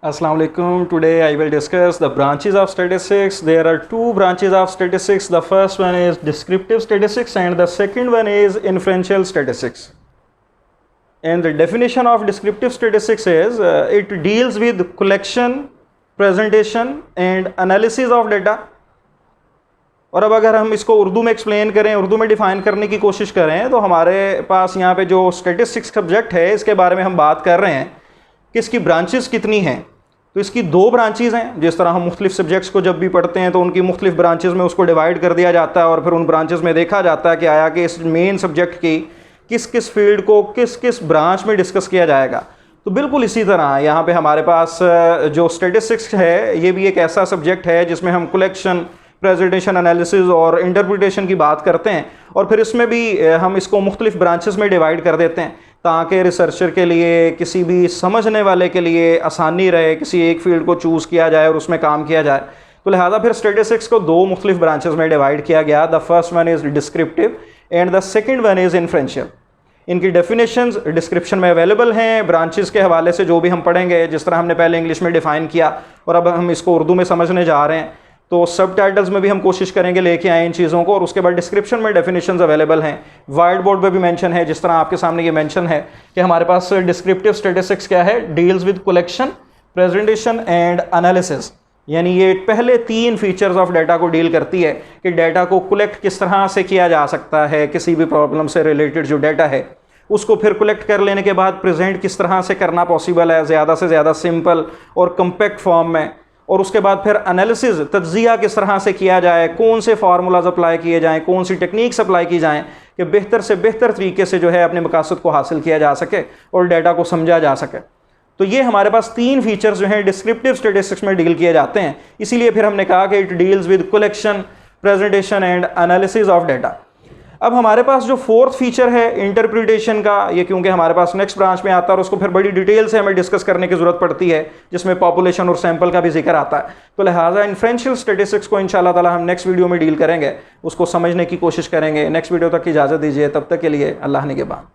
Assalamu alaikum. Today I will discuss the branches of statistics. There are two branches of statistics. The first one is descriptive statistics and the second one is inferential statistics. And the definition of descriptive statistics is it deals with collection, presentation and analysis of data. और अब अगर हम इसको उर्दू में explain करें, उर्दू में define करने की कोशिश करें तो हमारे पास यहाँ पे जो स्टैटिस्टिक्स सब्जेक्ट है इसके बारे में हम बात कर रहे हैं कि इसकी ब्रांचेस कितनी हैं। तो इसकी दो ब्रांचेस हैं। जिस तरह हम मुख्तलिफ सब्जेक्ट्स को जब भी पढ़ते हैं तो उनकी मुख्तलिफ ब्रांचेस में उसको डिवाइड कर दिया जाता है और फिर उन ब्रांचेस में देखा जाता है कि आया कि इस मेन सब्जेक्ट की किस किस फील्ड को किस किस ब्रांच में डिस्कस किया जाएगा। तो बिल्कुल इसी तरह यहाँ पे हमारे पास जो स्टैटिस्टिक्स है ये भी एक ऐसा सब्जेक्ट है जिसमें हम कलेक्शन, प्रेजेंटेशन, एनालिसिस और इंटरप्रिटेशन की बात करते हैं और फिर इसमें भी हम इसको मुख्तलिफ ब्रांचेस में डिवाइड कर देते हैं ताकि रिसर्चर के लिए, किसी भी समझने वाले के लिए आसानी रहे, किसी एक फील्ड को चूज़ किया जाए और उसमें काम किया जाए। तो लिहाजा फिर स्टैटिस्टिक्स को दो मुख्तलिफ ब्रांचेस में डिवाइड किया गया। The first one is descriptive and the second one is inferential. इनकी डेफिनेशंस डिस्क्रिप्शन में अवेलेबल हैं। ब्रांचेस के हवाले से जो भी हम पढ़ेंगे, जिस तरह हमने पहले इंग्लिश में डिफ़ाइन किया और अब हम इसको उर्दू में समझने जा रहे हैं, तो सब टाइटल्स में भी हम कोशिश करेंगे लेके आए इन चीज़ों को। और उसके बाद डिस्क्रिप्शन में डेफिनेशंस अवेलेबल हैं, वाइट बोर्ड पे भी मेंशन है, जिस तरह आपके सामने ये मेंशन है कि हमारे पास डिस्क्रिप्टिव स्टैटिस्टिक्स क्या है, deals with collection, presentation and analysis. यानी ये पहले तीन फीचर्स ऑफ डाटा को डील करती है कि डाटा को कलेक्ट किस तरह से किया जा सकता है, किसी भी प्रॉब्लम से रिलेटेड जो डाटा है उसको फिर कलेक्ट कर लेने के बाद प्रेजेंट किस तरह से करना पॉसिबल है, ज़्यादा से ज़्यादा सिंपल और कम्पैक्ट फॉर्म में। और उसके बाद फिर एनालिसिस, तज्जिया किस तरह से किया जाए, कौन से फार्मूलाज अप्लाई किए जाएं, कौन सी टेक्निक्स अप्लाई की जाएं कि बेहतर से बेहतर तरीके से जो है अपने मकासद को हासिल किया जा सके और डाटा को समझा जा सके। तो ये हमारे पास तीन फीचर्स जो हैं डिस्क्रिप्टिव स्टैटिस्टिक्स में डील किए जाते हैं। इसीलिए फिर हमने कहा कि it deals with collection, presentation and analysis of data. अब हमारे पास जो फोर्थ फीचर है इंटरप्रिटेशन का, ये क्योंकि हमारे पास नेक्स्ट ब्रांच में आता है और उसको फिर बड़ी डिटेल से हमें डिस्कस करने की जरूरत पड़ती है, जिसमें पॉपुलेशन और सैंपल का भी जिक्र आता है। तो लिहाजा इन्फ्रेंशियल स्टैटिस्टिक्स को इंशाल्लाह ताला हम नेक्स्ट वीडियो में डील करेंगे, उसको समझने की कोशिश करेंगे। नेक्स्ट वीडियो तक की इजाज़त दीजिए, तब तक के लिए अल्लाह निगहबान।